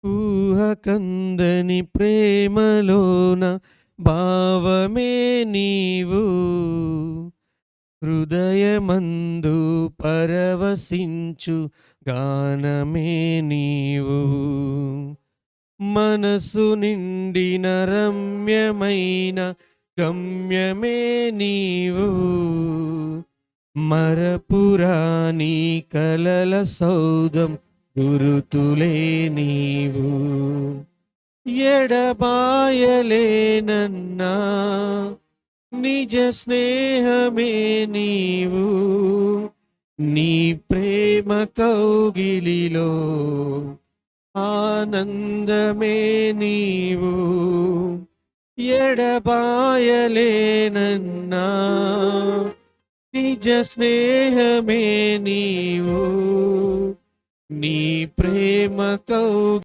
ఊహకందని ప్రేమలోన భావమే నీవు, హృదయమందు పరవశించు గానమే నీవు. మనసు నిండిన రమ్యమైన గమ్యమే నీవు, మరపురాని కలల సౌధం గురుతులే నీవు. ఎడబాయలేనన్నా నిజ స్నేహమే నీవు, నీ ప్రేమ కౌగిలిలో ఆనందమే నీవు. ఎడబాయలేనన్నా నిజ స్నేహమే నీవు, నీ ప్రేమ కౌగిలిలో